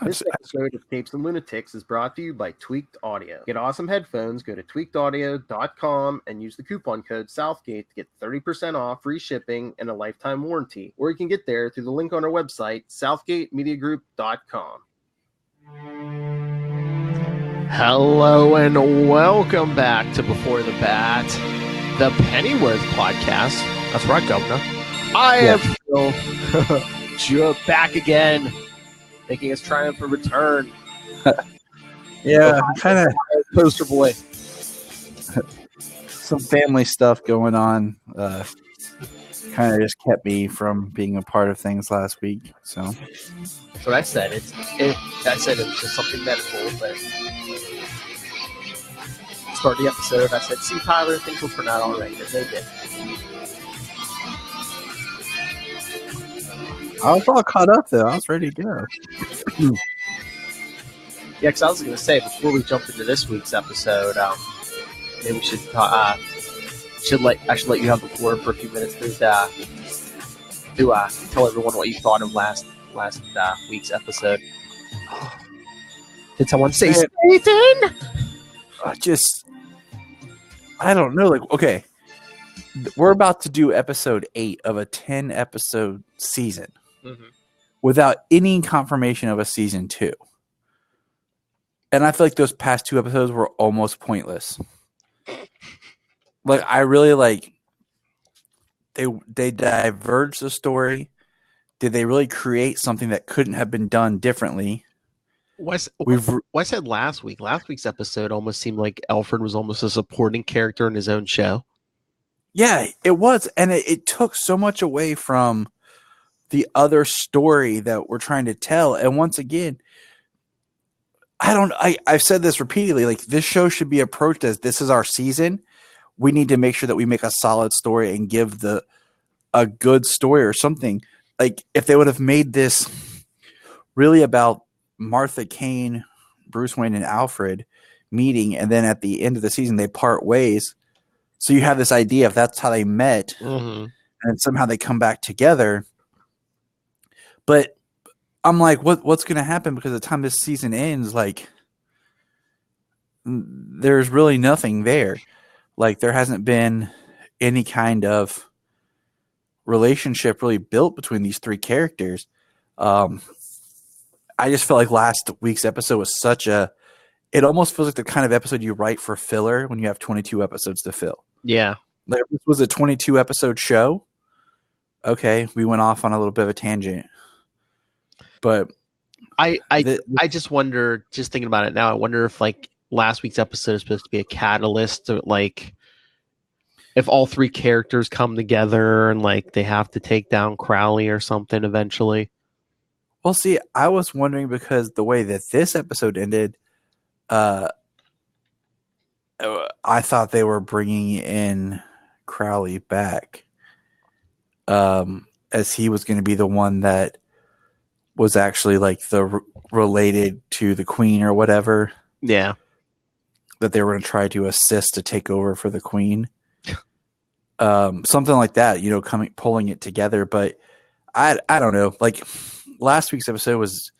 This episode of Tapes and Lunatics is brought to you by Tweaked Audio. Get awesome headphones, go to tweakedaudio.com and use the coupon code Southgate to get 30% off, free shipping, and a lifetime warranty. Or you can get there through the link on our website, southgatemediagroup.com. Hello and welcome back to Before the Bat, the Pennyworth Podcast. That's right, Governor. I am Phil, back again, making his triumphant return. Yeah, kind of poster boy. Some family stuff going on. Kind of just kept me from being a part of things last week. So that's what I said. I said it was just something medical, but start the episode. I said, "See, Tyler, things will turn out all right." And they did. I was all caught up though. I was ready to go. Yeah, because I was going to say before we jump into this week's episode, maybe we should I should let you have the floor for a few minutes to tell everyone what you thought of last week's episode. Did someone say Satan? I don't know. Like, okay, we're about to do episode 8 of a 10 episode season without any confirmation of a season 2. And I feel like those past 2 episodes were almost pointless. Like, I really they diverged the story. Did they really create something that couldn't have been done differently? What I said last week's episode almost seemed like Alfred was almost a supporting character in his own show. Yeah, it was. And it took so much away from the other story that we're trying to tell. And once again, I've said this repeatedly, like, this show should be approached as, this is our season. We need to make sure that we make a solid story and give a good story or something. Like, if they would have made this really about Martha Kane, Bruce Wayne, and Alfred meeting, and then at the end of the season they part ways. So you have this idea if that's how they met, and somehow they come back together. But I'm like, what's going to happen? Because the time this season ends, like, there's really nothing there. Like, there hasn't been any kind of relationship really built between these 3 characters. I just felt like last week's episode was it almost feels like the kind of episode you write for filler when you have 22 episodes to fill. Yeah. Like, this was a 22 episode show. Okay, we went off on a little bit of a tangent. But I just wonder, just thinking about it now, I wonder if, like, last week's episode is supposed to be a catalyst to, like, if all 3 characters come together and, like, they have to take down Crowley or something eventually. Well, see, I was wondering because the way that this episode ended, I thought they were bringing in Crowley back, as he was going to be the one that was actually, like, related to the Queen or whatever. Yeah, that they were going to try to assist to take over for the Queen, something like that. You know, pulling it together. But I don't know. Like, last week's episode was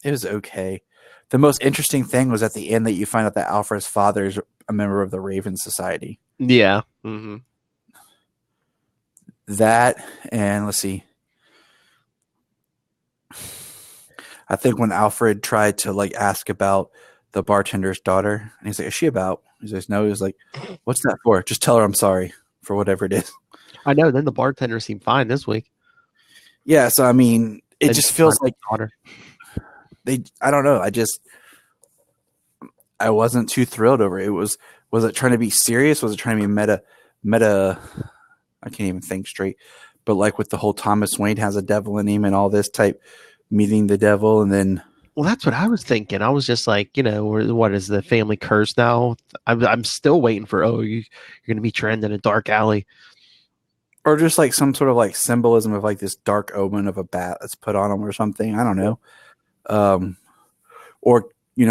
okay. The most interesting thing was at the end that you find out that Alfred's father is a member of the Raven Society. Yeah. That, and let's see. I think when Alfred tried to, like, ask about the bartender's daughter, and he's like, "Is she about?" He says, "No." He was like, "What's that for?" "Just tell her I'm sorry for whatever it is." I know. Then the bartender seemed fine this week. Yeah. So, I mean, it just feels like daughter. I don't know. I wasn't too thrilled over it. Was it trying to be serious? Was it trying to be meta? I can't even think straight. But, like, with the whole Thomas Wayne has a devil in him and all this type, meeting the devil, and then. Well, that's what I was thinking. I was just like, what is the family curse now? I'm still waiting for, you're going to be trapped in a dark alley. Or just, like, some sort of, like, symbolism of, like, this dark omen of a bat that's put on him or something. I don't know. Or,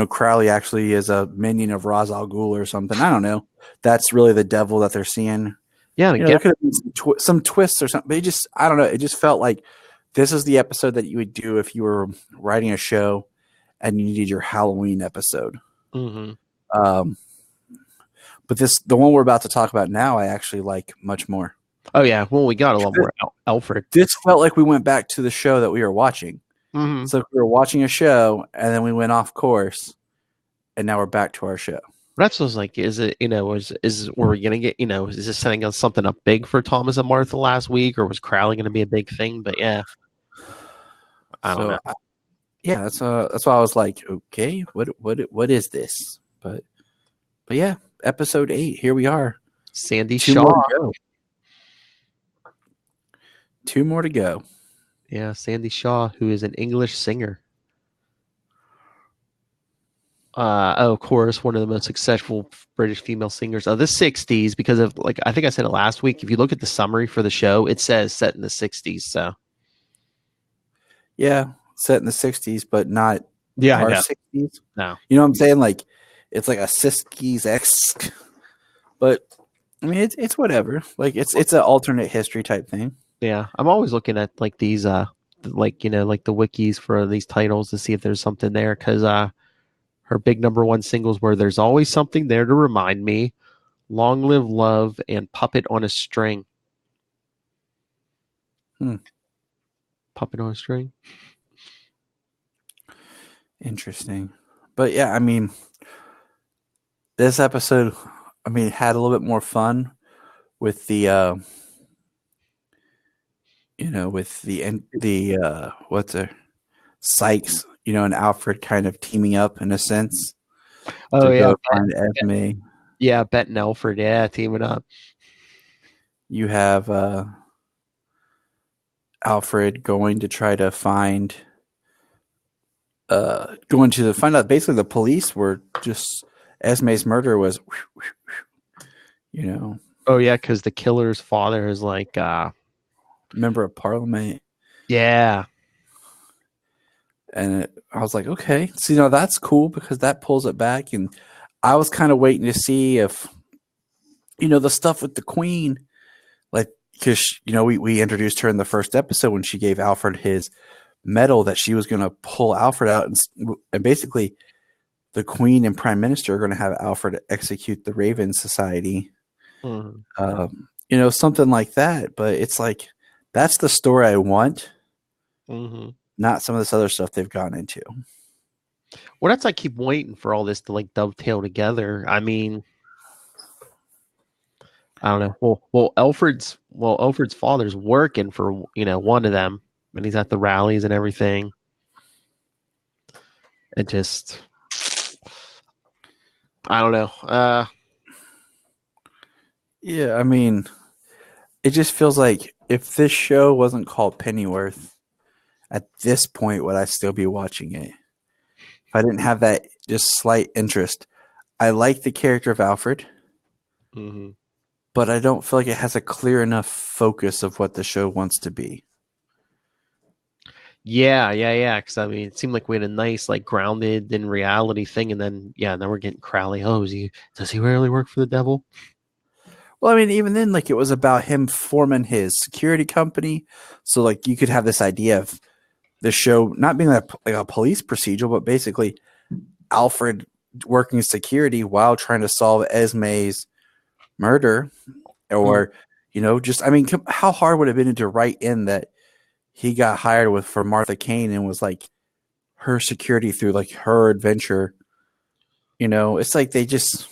Crowley actually is a minion of Ra's al Ghul or something. I don't know. That's really the devil that they're seeing. Yeah. There could have been some twists or something. But I don't know. It just felt like this is the episode that you would do if you were writing a show and you needed your Halloween episode. Mm-hmm. But the one we're about to talk about now, I actually like much more. Oh yeah, well we got a lot more Alfred. This felt like we went back to the show that we were watching. Mm-hmm. So we were watching a show and then we went off course, and now we're back to our show. That's what I was like, is it, is were we gonna get, is this setting us something up big for Thomas and Martha last week, or was Crowley gonna be a big thing? But yeah, I don't know. That's why I was like, okay, what is this? But yeah, episode 8, here we are. Sandie 2 Shaw. more to go. 2 more to go. Yeah, Sandie Shaw, who is an English singer. Of course, one of the most successful British female singers of the 60s, because of, like, I think I said it last week, if you look at the summary for the show, it says set in the 60s. So yeah, set in the 60s, but not our 60s. No. You know what I'm saying? Like, it's like a 60s-esque, but I mean, it's whatever. Like, it's an alternate history type thing. Yeah, I'm always looking at like these, like the wikis for these titles to see if there's something there, because her big #1 singles were "There's Always Something There to Remind Me," "Long Live Love," and "Puppet on a String." Puppet on a String. Interesting. But yeah, I mean, this episode, had a little bit more fun with the Sykes, and Alfred kind of teaming up in a sense. Oh yeah, go find Esme. Yeah, Bet and Alfred, teaming up. You have Alfred going to try to find find out basically the police were just Esme's murder was Oh yeah, because the killer's father is like member of parliament. Yeah. And I was like, okay, so that's cool, because that pulls it back. And I was kind of waiting to see if the stuff with the Queen, like, because we introduced her in the first episode when she gave Alfred his medal, that she was going to pull Alfred out, and basically the Queen and Prime Minister are going to have Alfred execute the Raven Society. Something like that. But it's like, that's the story I want. Not some of this other stuff they've gone into. Well, that's, I keep waiting for all this to like dovetail together. I mean, I don't know. Well, Alfred's father's working for one of them, and he's at the rallies and everything. It just, I don't know. Yeah, I mean, it just feels like if this show wasn't called Pennyworth, at this point, would I still be watching it? If I didn't have that just slight interest. I like the character of Alfred, but I don't feel like it has a clear enough focus of what the show wants to be. Yeah. Because I mean, it seemed like we had a nice, like, grounded in reality thing, and then now we're getting Crowley. Oh, does he really work for the devil? Well, I mean, even then, like, it was about him forming his security company, so like you could have this idea of the show not being like a police procedural, but basically Alfred working security while trying to solve Esme's murder, or how hard would it have been to write in that he got hired for Martha Kane and was like her security through like her adventure? It's like they just,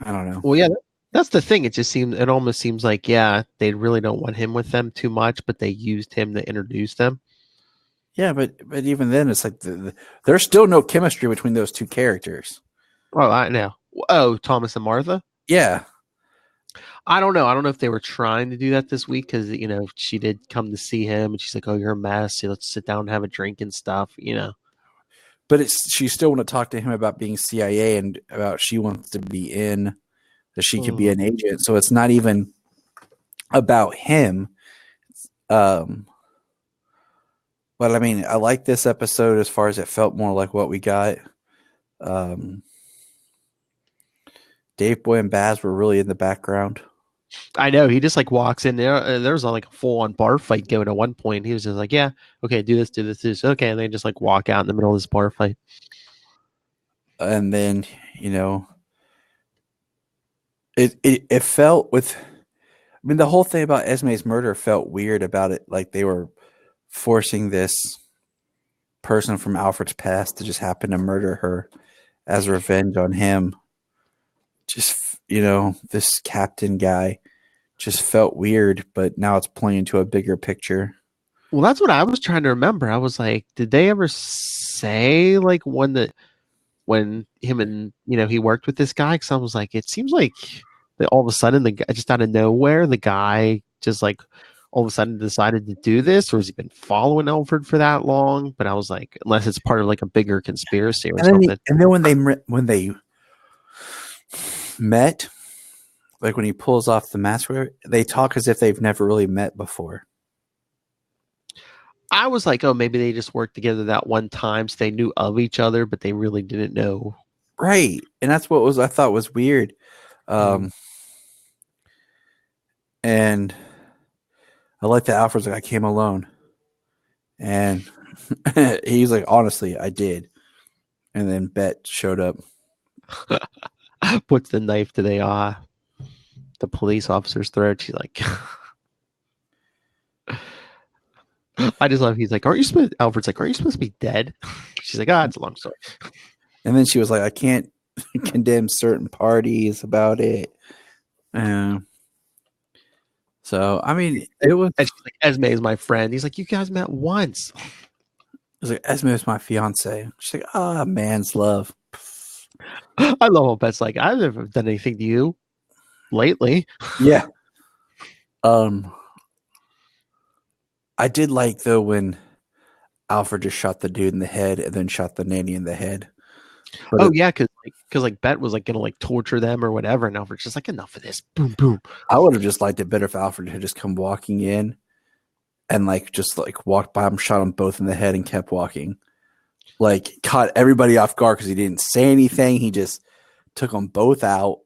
I don't know. Well, yeah, that's the thing. It almost seems like, they really don't want him with them too much, but they used him to introduce them. Yeah, but even then, it's like there's still no chemistry between those two characters. Oh, I know. Oh, Thomas and Martha? Yeah. I don't know. I don't know if they were trying to do that this week, because, she did come to see him, and she's like, oh, you're a mess. So let's sit down and have a drink and stuff, But she still want to talk to him about being CIA, and about she wants to be in, that she could be an agent. So it's not even about him. But I mean, I like this episode as far as it felt more like what we got. Dave Boy and Baz were really in the background. I know he just like walks in there. There was like a full on bar fight going at one point. He was just like, "Yeah, okay, do this, do this, do this." Okay, and they just like walk out in the middle of this bar fight. And then it felt with. I mean, the whole thing about Esme's murder felt weird about it. Like they were forcing this person from Alfred's past to just happen to murder her as revenge on him. Just this captain guy just felt weird, but now it's playing into a bigger picture. Well, that's what I was trying to remember. I was like, did they ever say like when him and he worked with this guy? Because I was like, it seems like that all of a sudden the guy just out of nowhere, the guy just like all of a sudden decided to do this, or has he been following Alfred for that long? But I was like, unless it's part of like a bigger conspiracy or something. And then when they met, like when he pulls off the mask, they talk as if they've never really met before. I was like, oh, maybe they just worked together that one time, so they knew of each other, but they really didn't know. Right, and that's what I thought was weird. And I like that Alfred's like, I came alone, and he's like, honestly, I did. And then Bet showed up, puts the knife to the police officer's throat. She's like, I just love. He's like, Alfred's like, aren't you supposed to be dead? She's like, it's a long story. And then she was like, I can't condemn certain parties about it. So I mean, it was. And she's like, Esme is my friend. He's like, you guys met once. I was like, Esme is my fiance. She's like, man's love. I love how Bet's like, I've never done anything to you lately. Yeah. I did like though when Alfred just shot the dude in the head and then shot the nanny in the head. But because like Bet was like gonna like torture them or whatever, and Alfred's just like, enough of this. Boom, boom. I would have just liked it better if Alfred had just come walking in and like just like walked by him, shot them both in the head, and kept walking. Like caught everybody off guard because he didn't say anything. He just took them both out.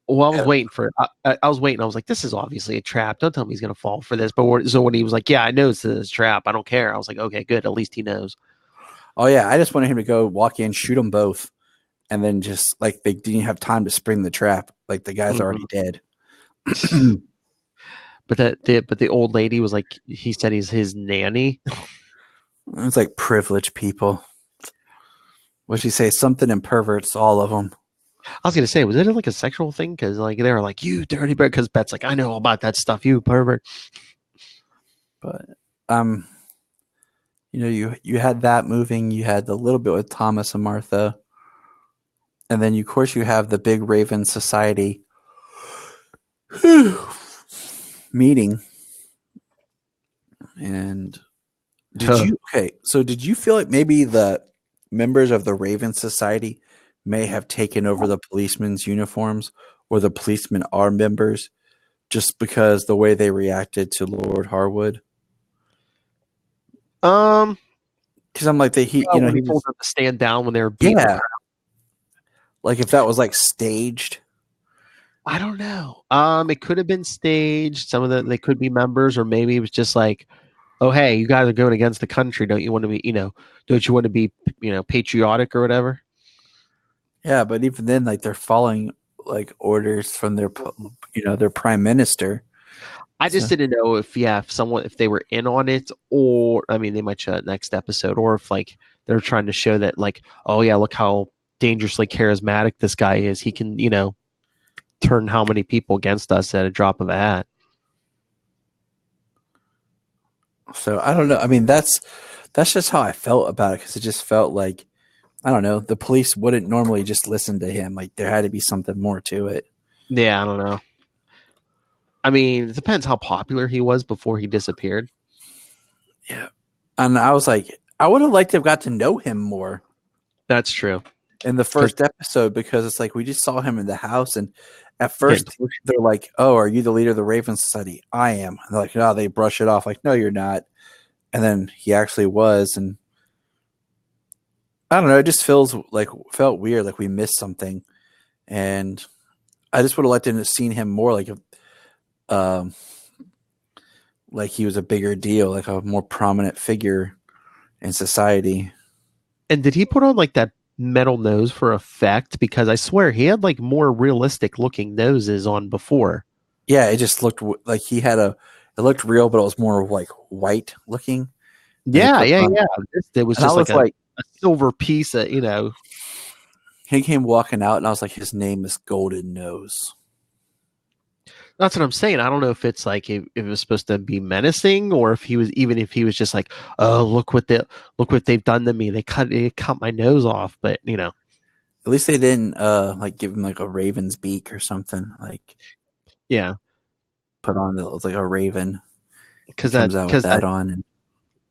Well, I was waiting for it. I was waiting. I was like, this is obviously a trap. Don't tell me he's going to fall for this. But so when he was like, yeah, I know it's a trap. I don't care. I was like, okay, good. At least he knows. Oh, yeah. I just wanted him to go walk in, shoot them both. And then just like they didn't have time to spring the trap. Like the guy's already dead. But the old lady was like, he said he's his nanny. It's like privileged people. What'd she say? Something in perverts, all of them. I was gonna say, was it like a sexual thing? Because like they were like, "You dirty bird," because Bet's like, "I know all about that stuff, you pervert." But you had that moving. You had the little bit with Thomas and Martha, and then of course you have the big Raven Society meeting. And did you feel like maybe the members of the Raven Society may have taken over the policemen's uniforms, or the policemen are members, just because the way they reacted to Lord Harwood? Because I'm like he told them to stand down when they were beating. Yeah, like if that was like staged. I don't know. It could have been staged. Some of they could be members, or maybe it was just like, oh hey, you guys are going against the country. Don't you want to be don't you want to be patriotic or whatever? Yeah, but even then, like they're following like orders from their their prime minister. I just didn't know if they were in on it, or I mean they might show it next episode, or if like they're trying to show that like, oh yeah, look how dangerously charismatic this guy is. He can turn how many people against us at a drop of a hat. So I don't know. I mean that's just how I felt about it, because it just felt like, I don't know, the police wouldn't normally just listen to him. Like there had to be something more to it. Yeah, I don't know. I mean, it depends how popular he was before he disappeared. Yeah. And I was like, I would have liked to have got to know him more. That's true. In the first episode, because it's like we just saw him in the house, and at first they're like, oh, are you the leader of the Raven Society? I am. And they're like, no, they brush it off like, no, you're not. And then he actually was, and I don't know, it just felt weird, like we missed something. And I just would have liked to have seen him more, like like he was a bigger deal, like a more prominent figure in society. And did he put on like that metal nose for effect? Because I swear he had like more realistic looking noses on before. Yeah, it just looked like he had it looked real, but it was more like white looking. Yeah. It was And I just was like a silver piece of, he came walking out, and I was like, his name is Golden Nose. That's what I'm saying. I don't know if it's like if it was supposed to be menacing, or if he was just like, oh, look what they've done to me. They cut my nose off, but At least they didn't like give him like a raven's beak or something. Like put on it was like a raven. Because comes out with that on. And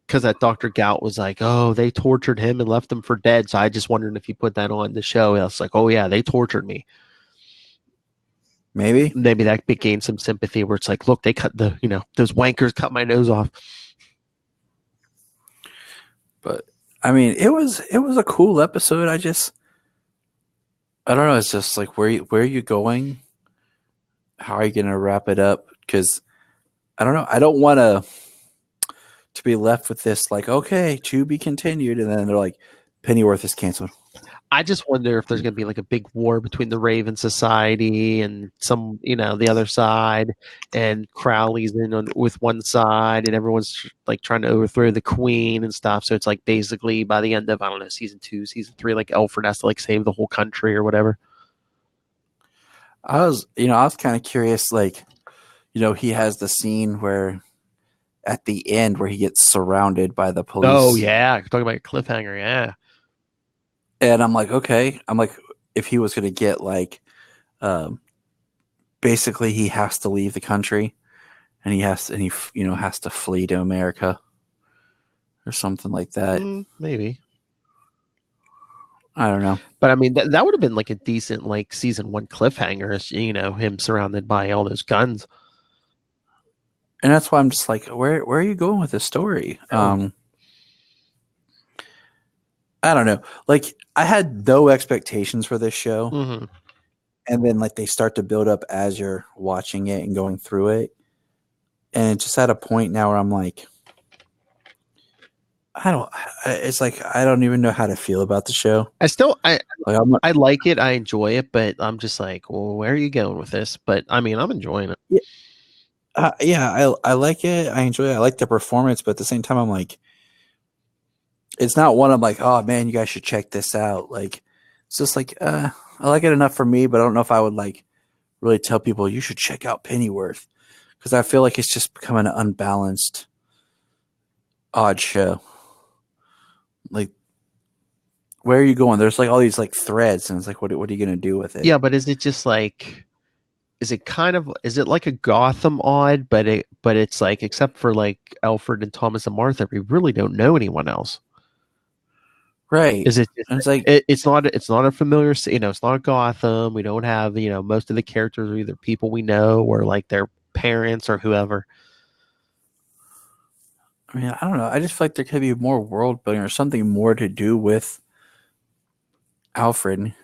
because that Dr. Gout was like, oh, they tortured him and left him for dead. So I just wondered if he put that on the show. I was like, oh yeah, they tortured me. maybe that gained some sympathy where it's like, look, they cut those wankers cut my nose off. But I mean, it was a cool episode. I don't know. It's just like, where are you going? How are you going to wrap it up? Because I don't know. I don't want to be left with this, like, okay, to be continued. And then they're like, Pennyworth is canceled. I just wonder if there's going to be like a big war between the Raven Society and some, the other side, and Crowley's with one side, and everyone's like trying to overthrow the Queen and stuff. So it's like basically by the end of, I don't know, season 2, season 3, like Alfred has to like save the whole country or whatever. I was kind of curious, like, he has the scene where at the end where he gets surrounded by the police. Oh yeah, talking about a cliffhanger, yeah. And I'm like, okay. I'm like, if he was going to get like, basically he has to leave the country, and he has to flee to America or something like that. Maybe. I don't know. But I mean, that would have been like a decent like season 1 cliffhanger, him surrounded by all those guns. And that's why I'm just like, where are you going with this story? I don't know. Like, I had no expectations for this show. Mm-hmm. And then like they start to build up as you're watching it and going through it. And it's just at a point now where I'm like, it's like, I don't even know how to feel about the show. I like it. I enjoy it, but I'm just like, well, where are you going with this? But I mean, I'm enjoying it. Yeah. I like it. I enjoy it. I like the performance, but at the same time, I'm like, it's not one I'm like, oh man, you guys should check this out. Like, it's just like, I like it enough for me, but I don't know if I would like really tell people you should check out Pennyworth, because I feel like it's just becoming an unbalanced, odd show. Like, where are you going? There's like all these like threads, and it's like, what are you gonna do with it? Yeah, but is it just like, is it like a Gotham odd, but it's like, except for like Alfred and Thomas and Martha, we really don't know anyone else. Right. Is it? It's like it's not a familiar. It's not Gotham. We don't have most of the characters are either people we know or like their parents or whoever. I mean, I don't know. I just feel like there could be more world building or something more to do with Alfred.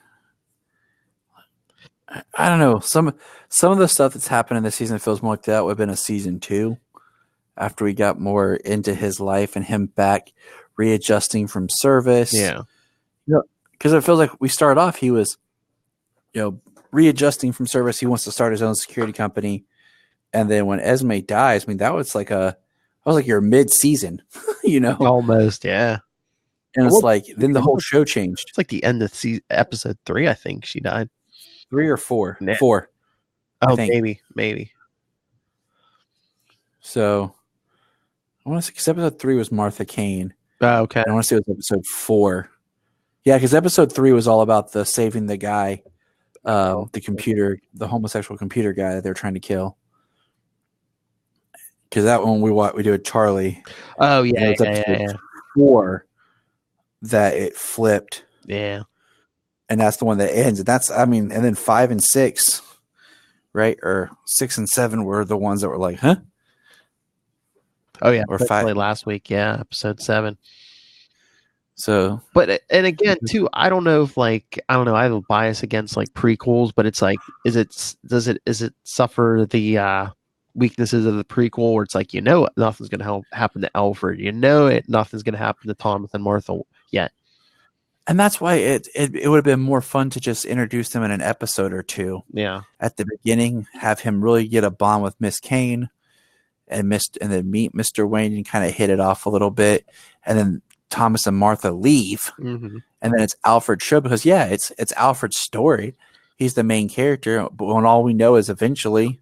I don't know. Some of the stuff that's happened in this season feels more like that would have been a season 2, after we got more into his life and him back readjusting from service. Yeah. Because it feels like we started off, he was, readjusting from service. He wants to start his own security company. And then when Esme dies, I mean, that was like your mid-season, Almost, yeah. And it's like, then the whole show changed. It's like the end of episode 3, I think she died. 3 or 4? Yeah. 4. Oh, maybe. So, I want to say, because episode 3 was Martha Kane. Oh, okay. I want to say it was episode 4. Yeah, because episode 3 was all about the saving the guy, the homosexual computer guy that they're trying to kill. Because that one we did Charlie. Oh yeah, episode 4 that it flipped. Yeah, and that's the one that ends. And then 5 and 6, right? Or 6 and 7 were the ones that were like, huh? Oh yeah, or 5 last week. Yeah, episode 7. So, but and again too, I don't know if I have a bias against like prequels, but it's like, does it suffer the weaknesses of the prequel, where it's like nothing's going to happen to Alfred. Nothing's going to happen to Thomas and Martha yet. And that's why it would have been more fun to just introduce them in an episode or two. Yeah. At the beginning, have him really get a bond with Miss Kane and then meet Mr. Wayne and kind of hit it off a little bit. And then Thomas and Martha leave. Mm-hmm. And then it's Alfred's show because, it's Alfred's story. He's the main character. But when all we know is eventually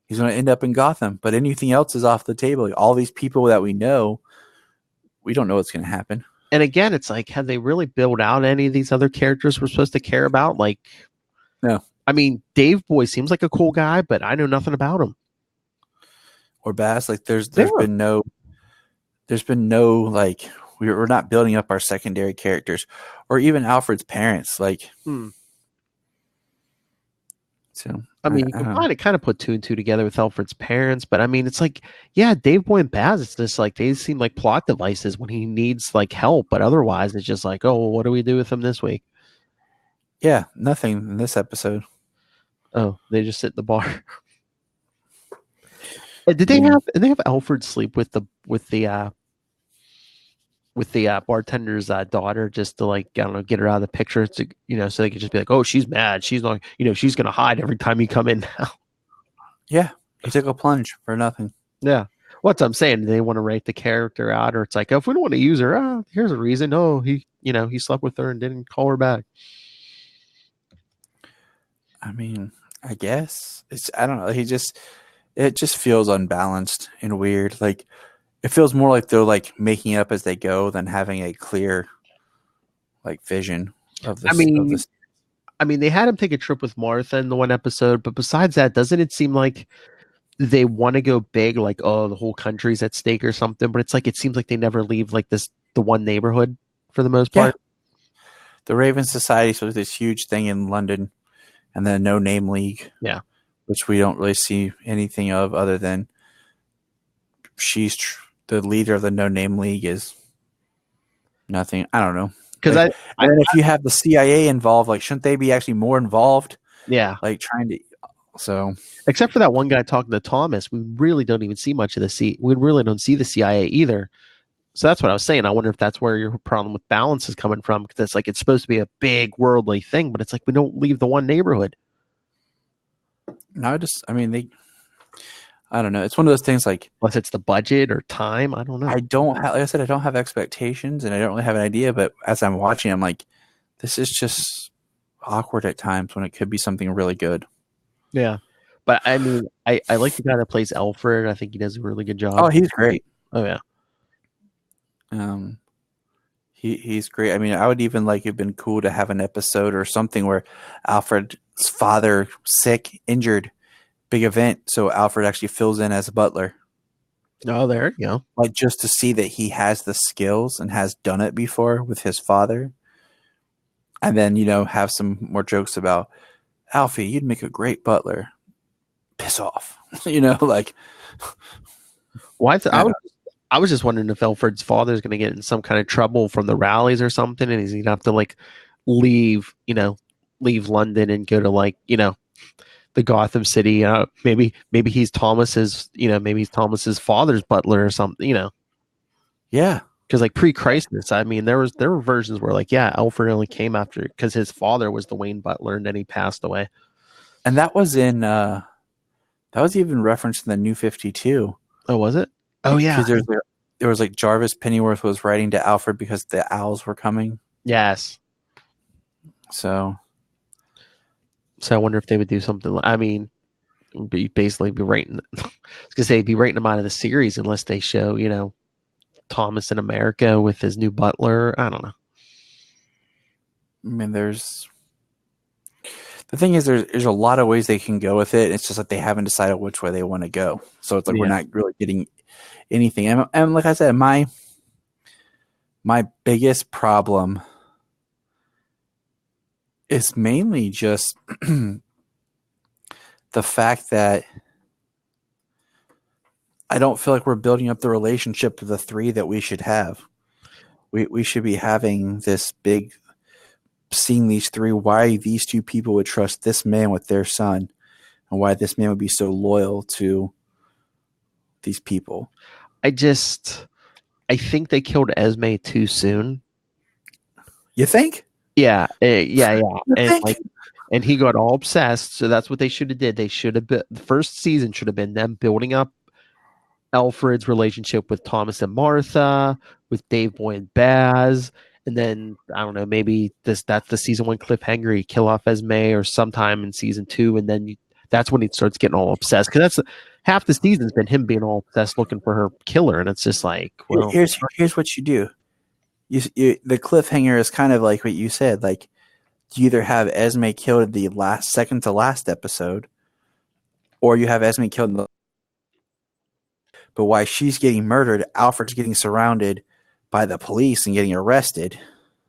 he's going to end up in Gotham. But anything else is off the table. Like, all these people that we know, we don't know what's going to happen. And again, it's like, have they really built out any of these other characters we're supposed to care about? Like, no. I mean, Dave Boy seems like a cool guy, but I know nothing about him. Or Bass, like there's been no like we're not building up our secondary characters, or even Alfred's parents. Like, so I mean, you can kind of put 2 and 2 together with Alfred's parents, but I mean, it's like, Dave Boy and Baz, it's just like they seem like plot devices when he needs like help, but otherwise it's just like, oh, well, what do we do with him this week? Yeah, nothing in this episode. Oh, they just sit in the bar. Did they have Alfred sleep with the bartender's daughter just to, like, I don't know, get her out of the picture to, so they could just be like, oh, she's mad. She's not, she's going to hide every time you come in now. Yeah. He took a plunge for nothing. Yeah. What I'm saying, do they want to write the character out, or it's like, oh, if we don't want to use her, here's a reason. Oh, he slept with her and didn't call her back. I mean, I guess I don't know. It just feels unbalanced and weird. Like, it feels more like they're like making it up as they go than having a clear like vision of this. I mean, they had him take a trip with Martha in the one episode, but besides that, doesn't it seem like they want to go big, like, oh, the whole country's at stake or something? But it's like, it seems like they never leave like the one neighborhood for the most part. The Raven Society was this huge thing in London, and then No Name League. Yeah. Which we don't really see anything of other than she's the leader of the No Name League is nothing. I don't know. Because if you have the CIA involved, like, shouldn't they be actually more involved? Yeah. Like, trying to. So, except for that one guy talking to Thomas, we really don't even see much of we really don't see the CIA either. So that's what I was saying. I wonder if that's where your problem with balance is coming from. Because it's like, it's supposed to be a big worldly thing, but it's like, we don't leave the one neighborhood. No, I don't know. It's one of those things, like, unless it's the budget or time, I don't know. Like I said, I don't have expectations, and I don't really have an idea. But as I'm watching, I'm like, this is just awkward at times when it could be something really good. Yeah, but I mean, I like the guy that plays Alfred. I think he does a really good job. Oh, he's great. Oh yeah. He's great. I mean, I would even like it'd been cool to have an episode or something where Alfred's father sick, injured, big event, so Alfred actually fills in as a butler. Oh, there you go. Like, just to see that he has the skills and has done it before with his father. And then, have some more jokes about, Alfie, you'd make a great butler. Piss off. Like. Well, I was just wondering if Alfred's father is going to get in some kind of trouble from the rallies or something, and he's going to have to, like, leave London and go to, like, the Gotham City. Maybe he's Thomas's, Thomas's father's butler or something, Yeah. Because, like, pre-Crisis, I mean, there were versions where, like, Alfred only came after because his father was the Wayne butler, and then he passed away. And that was that was even referenced in the New 52. Oh, was it? Oh, yeah. Because there was like Jarvis Pennyworth was writing to Alfred because the owls were coming. Yes. So I wonder if they would do something. I mean, be writing. I was gonna say be writing them out of the series unless they show Thomas in America with his new butler. I don't know. I mean, the thing is, there's a lot of ways they can go with it. It's just like they haven't decided which way they want to go. So it's like we're not really getting anything. And like I said, my biggest problem is mainly just the fact that I don't feel like we're building up the relationship to the three that we should have. We should be having this big, seeing these three, why these two people would trust this man with their son, and why this man would be so loyal to these people. I think they killed Esme too soon. You think? Yeah. You And think? and he got all obsessed. So that's what they should have did. They should have been, the first season should have been them building up Alfred's relationship with Thomas and Martha, with Dave Boy and Baz, and then I don't know, maybe that's the season 1 cliffhanger. You kill off Esme, or sometime in season 2, and then that's when he starts getting all obsessed, because that's half the season's been him being all obsessed looking for her killer, and it's just like, well, here's what you do. You the cliffhanger is kind of like what you said. Like, you either have Esme killed in the second to last episode, or you have Esme killed in the. But while she's getting murdered, Alfred's getting surrounded by the police and getting arrested.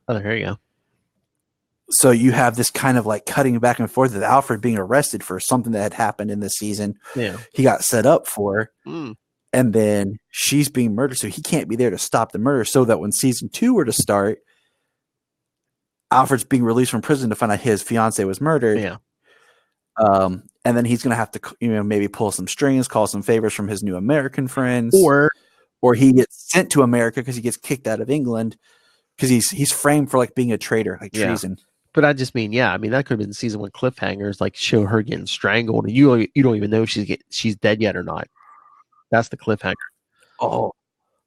oh, there you go. So you have this kind of like cutting back and forth with Alfred being arrested for something that had happened in the season. Yeah. He got set up for, Mm. and then she's being murdered, so he can't be there to stop the murder. So that when season 2 were to start, Alfred's being released from prison to find out his fiance was murdered. Yeah. And then he's going to have to, maybe pull some strings, call some favors from his new American friends, or he gets sent to America because he gets kicked out of England because he's framed for like being a traitor, like treason. But I just mean, that could have been season 1 cliffhangers, like show her getting strangled, and you don't even know if she's dead yet or not. That's the cliffhanger. Oh,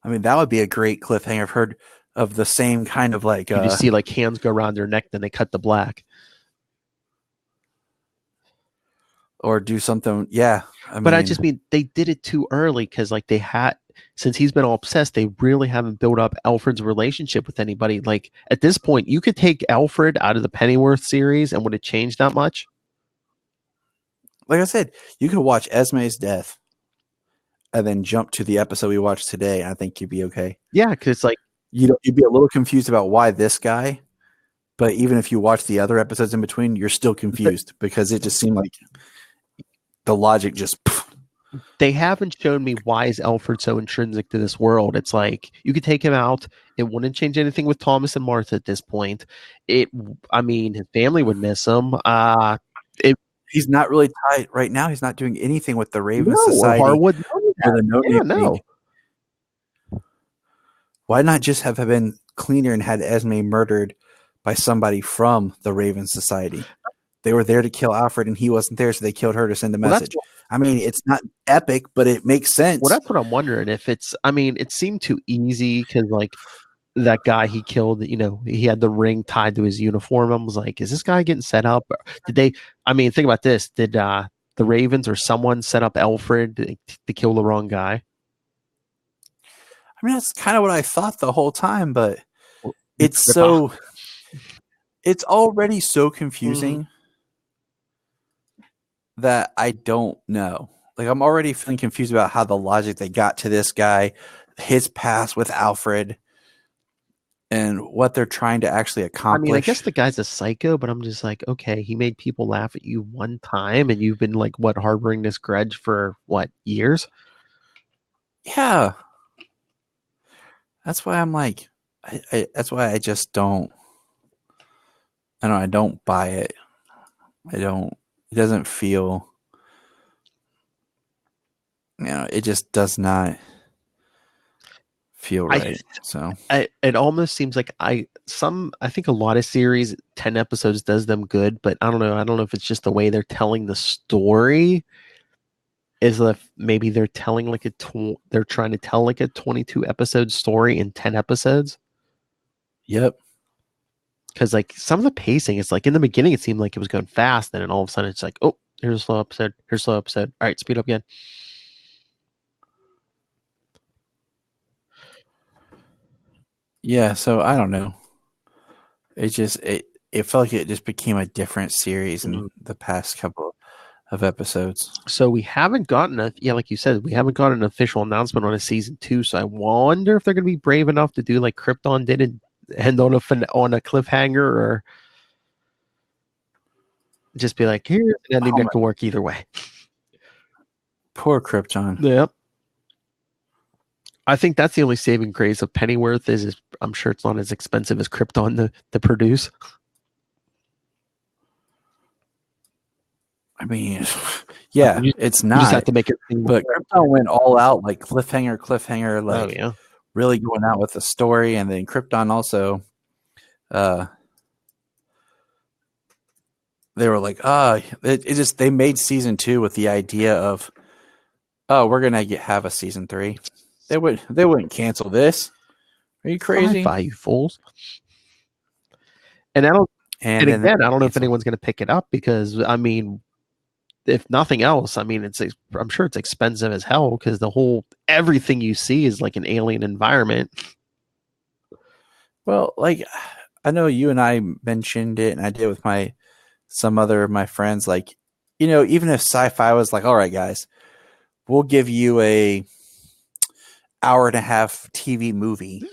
I mean, that would be a great cliffhanger. I've heard of the same kind of like. You just see like hands go around their neck, then they cut the black. Or do something, yeah. I just mean they did it too early, because like since he's been all obsessed, they really haven't built up Alfred's relationship with anybody. Like at this point, you could take Alfred out of the Pennyworth series, and would it change that much? Like I said, you could watch Esme's death, and then jump to the episode we watched today. I think you'd be okay. Yeah, because like you'd be a little confused about why this guy, but even if you watch the other episodes in between, you're still confused because it just seemed like the logic just. They haven't shown me why is Alfred so intrinsic to this world. It's like you could take him out. It wouldn't change anything with Thomas and Martha at this point. His family would miss him. He's not really tied right now. He's not doing anything with the Raven No, Society. Harwood. Or the No-Name no. League. Why not just have been cleaner and had Esme murdered by somebody from the Raven Society? They were there to kill Alfred, and he wasn't there, so they killed her to send a message. It's not epic, but it makes sense. Well, that's what I'm wondering. If it's, it seemed too easy, because like that guy he killed, he had the ring tied to his uniform. I was like, is this guy getting set up? Did they? Think about this. Did the Ravens or someone set up Alfred to kill the wrong guy? That's kind of what I thought the whole time, but it's already so confusing that I don't know. Like, I'm already feeling confused about how the logic they got to this guy, his past with Alfred, and what they're trying to actually accomplish. I guess the guy's a psycho, but I'm just like, okay, he made people laugh at you one time, and you've been like, harboring this grudge for years? Yeah. That's why I'm like, that's why I just don't. I don't buy it. It doesn't feel. It just does not feel right. It almost seems like I think a lot of series 10 episodes does them good, but I don't know if it's just the way they're telling the story. Is that maybe they're telling they're trying to tell like a 22 episode story in 10 episodes. Yep. Because like some of the pacing, it's like in the beginning it seemed like it was going fast, and then all of a sudden it's like, oh, here's a slow episode. All right, speed up again. Yeah, so I don't know. It felt like it just became a different series in the past couple of episodes. So we haven't gotten like you said, we haven't got an official announcement on a season 2. So I wonder if they're going to be brave enough to do like Krypton did and end on a cliffhanger, or just be like, here's an ending that can work either way. Poor Krypton. Yep. I think that's the only saving grace of Pennyworth is I'm sure it's not as expensive as Krypton to produce. I mean, yeah, You it's just have not. to make it seem But Krypton went all out, like cliffhanger, oh like yeah. really going out with the story, and then Krypton also, they were like, it just they made season 2 with the idea of, oh, we're gonna have a season 3. They wouldn't cancel this. Are you crazy? Sci-fi, you fools. And I don't. And And then again, I don't know if cancel. anyone's going to pick it up because I mean, if nothing else, I mean, I'm sure it's expensive as hell because everything you see is like an alien environment. Well, like I know you and I mentioned it, and I did with some other of my friends. Like, even if sci-fi was like, all right, guys, we'll give you a hour and a half TV movie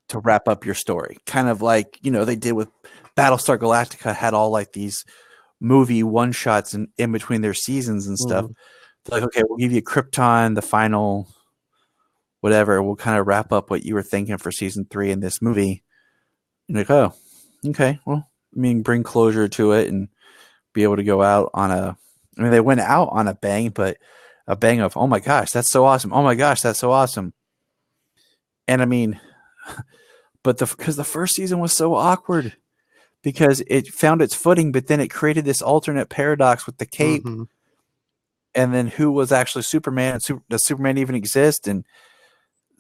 to wrap up your story, kind of like they did with Battlestar Galactica. Had all like these movie one shots in between their seasons and stuff. Like, okay, we'll give you Krypton, the final whatever. We'll kind of wrap up what you were thinking for season 3 in this movie. And like, oh, okay, well, I mean, bring closure to it and be able to go out on I mean, they went out on a bang, but a bang of, oh my gosh, that's so awesome. Oh my gosh, that's so awesome. And I mean, but because the first season was so awkward because it found its footing, but then it created this alternate paradox with the cape. And then who was actually Superman? And does Superman even exist? And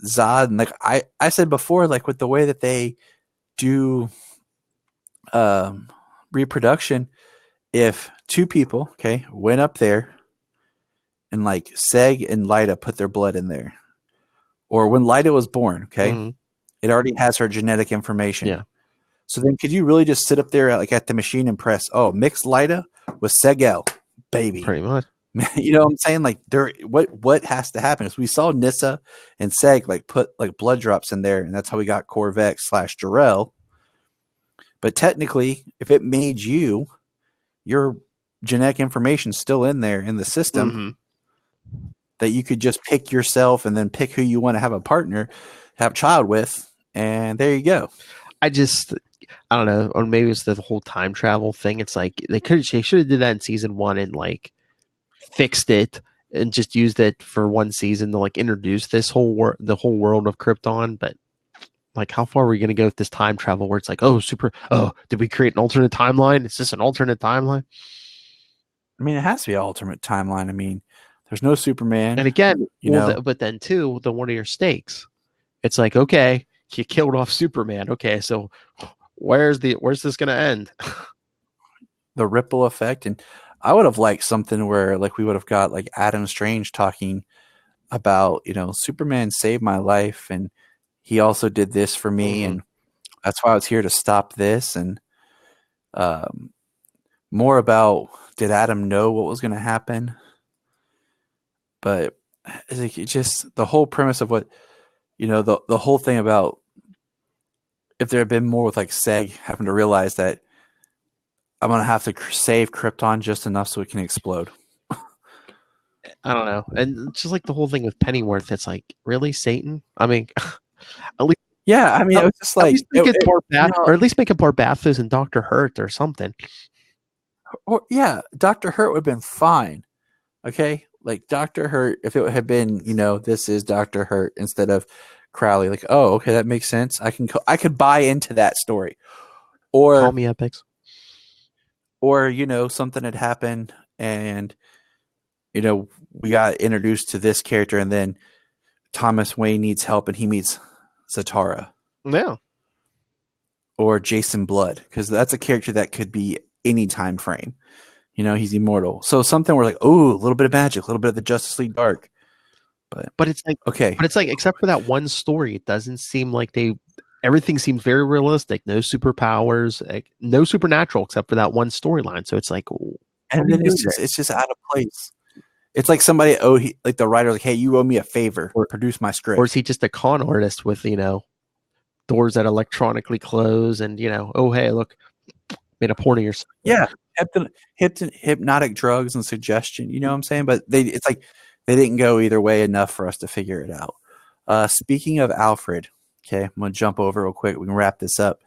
Zod, and like I said before, like with the way that they do reproduction, if 2 people, okay, went up there and like Seg and Lyta put their blood in there, or when Lyta was born, okay, it already has her genetic information. Yeah. So then could you really just sit up there at the machine and press, oh, mix Lyta with Segel, baby? Pretty much. You know what I'm saying? Like what has to happen is we saw Nissa and Seg like put like blood drops in there, and that's how we got Korvac / Jarrell. But technically, if it made your genetic information still in there in the system, that you could just pick yourself and then pick who you want to have a partner, have a child with, and there you go. I don't know, or maybe it's the whole time travel thing. It's like they should have did that in season 1 and like fixed it and just used it for one season to like introduce the whole world of Krypton. But like, how far are we going to go with this time travel where it's like, did we create an alternate timeline? Is this an alternate timeline? I mean, it has to be an alternate timeline. I mean, there's no Superman. And again, but then too, one of your stakes, it's like, okay, you killed off Superman. Okay, so where's this going to end? The ripple effect. And I would have liked something where like we would have got like Adam Strange talking about, Superman saved my life and he also did this for me, and that's why I was here to stop this. And more about, did Adam know what was going to happen? But it just the whole premise of what, the whole thing about if there had been more with like Seg having to realize that I'm going to have to save Krypton just enough so it can explode. I don't know. And just like the whole thing with Pennyworth, it's like, really, Satan? I mean, at least. Yeah, I mean, it was just like, or at least make it Barbathos and Dr. Hurt or something. Or yeah, Dr. Hurt would have been fine. Okay, like Dr. Hurt, if it had been, this is Dr. Hurt instead of Crowley, like, oh, okay, that makes sense. I could buy into that story. Or call me Epics. Or something had happened and we got introduced to this character, and then Thomas Wayne needs help and he meets Zatara. Yeah. Or Jason Blood, because that's a character that could be any time frame. He's immortal. So something where like, oh, a little bit of magic, a little bit of the Justice League Dark. But it's like, okay. But it's like, except for that one story, it doesn't seem like everything seems very realistic. No superpowers, no supernatural, except for that one storyline. So it's like, and then it's just out of place. It's like somebody, like the writer, like, hey, you owe me a favor, or produce my script. Or is he just a con artist with, doors that electronically close and, oh, hey, look, made a porn of yourself. Yeah. Hypnotic drugs and suggestion, you know what I'm saying? But it's like they didn't go either way enough for us to figure it out. Speaking of Alfred, okay, I'm going to jump over real quick. We can wrap this up.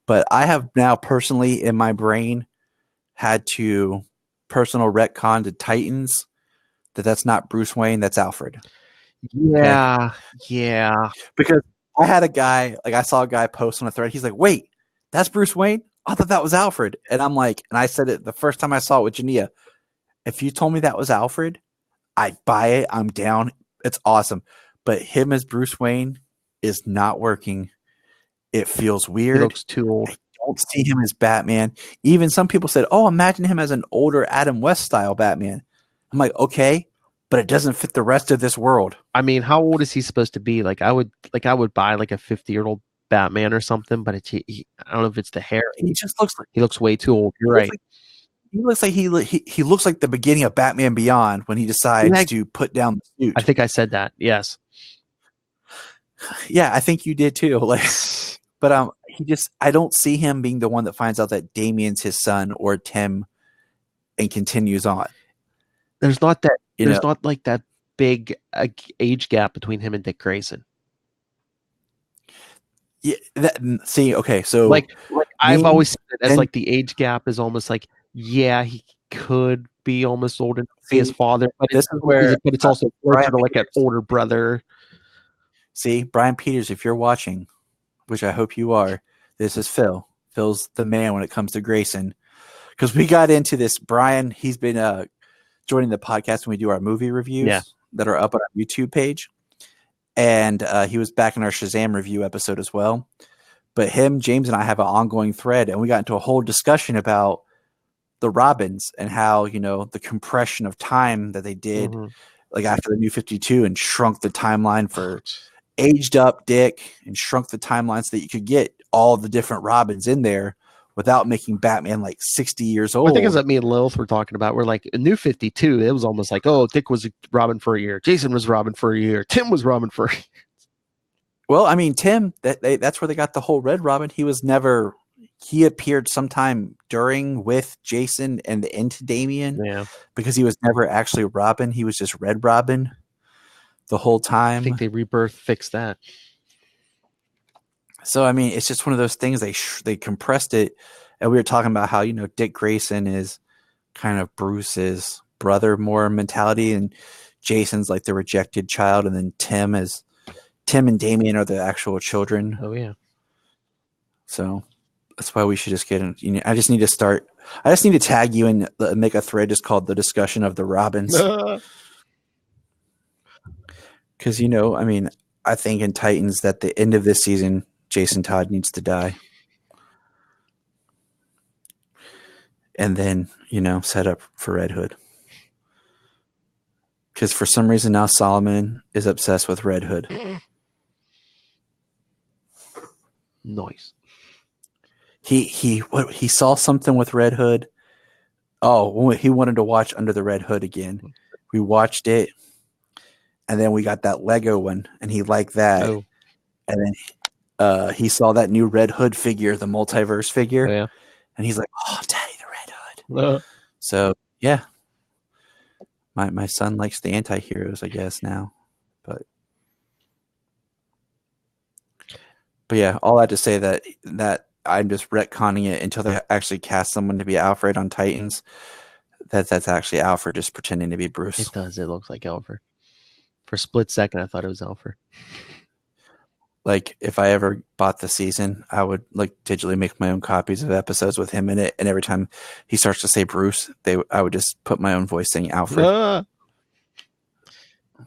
But I have now personally in my brain had to personal retcon to Titans that's not Bruce Wayne, that's Alfred. Yeah, yeah. Because I had a guy, like I saw a guy post on a thread. He's like, "Wait, that's Bruce Wayne? I thought that was Alfred." And I'm like, and I said it the first time I saw it with Jania. If you told me that was Alfred, I'd buy it. I'm down. It's awesome. But him as Bruce Wayne is not working. It feels weird. He looks too old. I don't see him as Batman. Even some people said, "Oh, imagine him as an older Adam West style Batman." I'm like, okay, but it doesn't fit the rest of this world. I mean, how old is he supposed to be? I would buy like a 50-year-old Batman or something, but I don't know if it's the hair. He just looks like he looks way too old. You're right. He looks like he looks like the beginning of Batman Beyond when he decides to put down the suit. I think I said that. Yes. Yeah, I think you did too. But I don't see him being the one that finds out that Damien's his son or Tim and continues on. There's not that. There's not like that big age gap between him and Dick Grayson. Yeah. Okay. So like I've always seen it as like the age gap is almost like, yeah, he could be almost old enough to be his father, but it's also closer to like an older brother. See, Brian Peters, if you're watching, which I hope you are, this is Phil. Phil's the man when it comes to Grayson. Because we got into this. Brian, he's been joining the podcast when we do our movie reviews that are up on our YouTube page. And he was back in our Shazam review episode as well. But him, James, and I have an ongoing thread, and we got into a whole discussion about the Robins and how, the compression of time that they did like after the New 52 and shrunk the timeline for aged up Dick and shrunk the timeline so that you could get all the different Robins in there without making Batman like 60 years old. I think it's that me and Lilith were talking about. We're like, in New 52, it was almost like, oh, Dick was Robin for a year. Jason was Robin for a year. Tim was Robin for a year. Well, I mean, Tim, that's where they got the whole Red Robin. He appeared sometime during with Jason and into Damien. Yeah. Because he was never actually Robin. He was just Red Robin the whole time. I think they Rebirth fixed that. So, I mean, it's just one of those things. They compressed it. And we were talking about how, Dick Grayson is kind of Bruce's brother more mentality. And Jason's like the rejected child. And then Tim and Damien are the actual children. Oh, yeah. So that's why we should just get in. I just need to tag you and make a thread just called The Discussion of the Robins. Because, I mean, I think in Titans that the end of this season, Jason Todd needs to die. And then, set up for Red Hood. Because for some reason now Solomon is obsessed with Red Hood. Nice. He saw something with Red Hood. Oh, he wanted to watch Under the Red Hood again. We watched it. And then we got that Lego one, and he liked that. Oh. And then he saw that new Red Hood figure, the multiverse figure. Oh, yeah. And he's like, "Oh, Daddy, the Red Hood." So, yeah. My son likes the anti-heroes, I guess, now. But yeah, all that to say that I'm just retconning it until they actually cast someone to be Alfred on Titans. That's actually Alfred just pretending to be Bruce. It does. It looks like Alfred. For a split second, I thought it was Alfred. Like, if I ever bought the season, I would digitally make my own copies of episodes with him in it. And every time he starts to say Bruce, I would just put my own voice saying Alfred.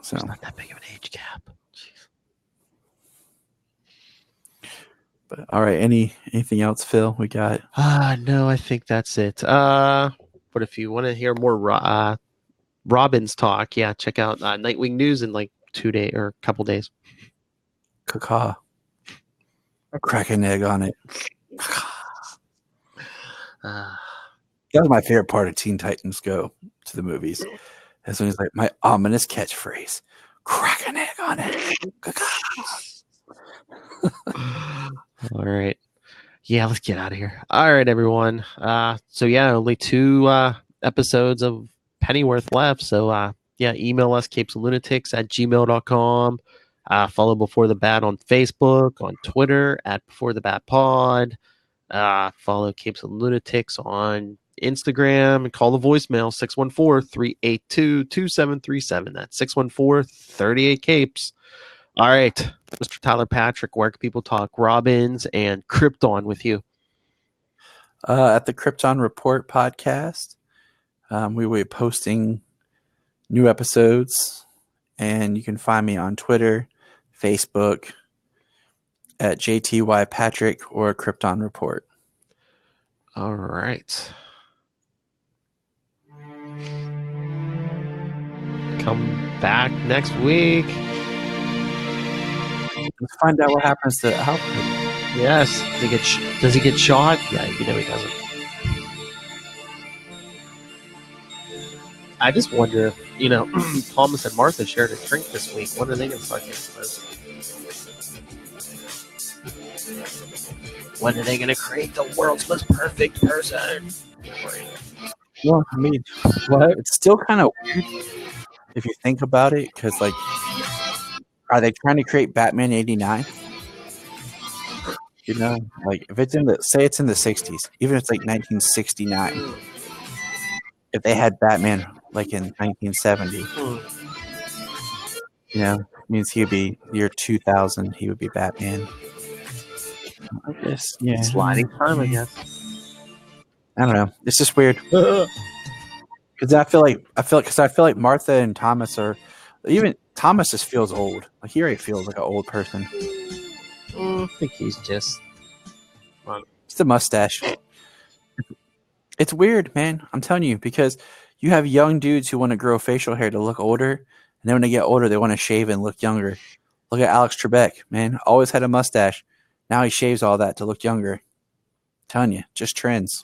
So it's not that big of an age gap. Jeez. But all right, anything else, Phil? We got? No, I think that's it. But if you want to hear more Robin's talk, check out Nightwing News in like 2 days or a couple days. Caca. Crack an egg on it. That was my favorite part of Teen Titans Go to the movies. As soon as my ominous catchphrase, crack an egg on it. All right. Yeah, let's get out of here. All right, everyone. So only 2 episodes of Pennyworth left. So email us capesandlunatics@gmail.com. Follow Before the Bat on Facebook, on Twitter @BeforeTheBatPod. Follow Capes and Lunatics on Instagram, and call the voicemail 614-382-2737. That's 614-38-CAPES. All right, Mr. Tyler Patrick, where can people talk Robins and Krypton with you? At the Krypton Report podcast. We will be posting new episodes, and you can find me on Twitter, Facebook, at JTY Patrick or Krypton Report. All right. Come back next week. Let's find out what happens to Alfred. Yes. Does he get shot? Yeah, he doesn't. I just wonder if, Thomas and Martha shared a drink this week. When are they going to start getting close? When are they going to create the world's most perfect person? Well, I mean, it's still kind of weird if you think about it, because, like, are they trying to create Batman 89? Like, if it's say it's in the 60s, even if it's like 1969, if they had Batman like in 1970, means he would be year 2000, he would be Batman. I guess, yeah. Sliding time, I guess. I don't know. It's just weird. Because I feel like Martha and Thomas are, even Thomas just feels old. Like, he already feels like an old person. I think he's just. It's the mustache. It's weird, man. I'm telling you, because you have young dudes who want to grow facial hair to look older, and then when they get older, they want to shave and look younger. Look at Alex Trebek, man. Always had a mustache. Now he shaves all that to look younger. I'm telling you, just trends.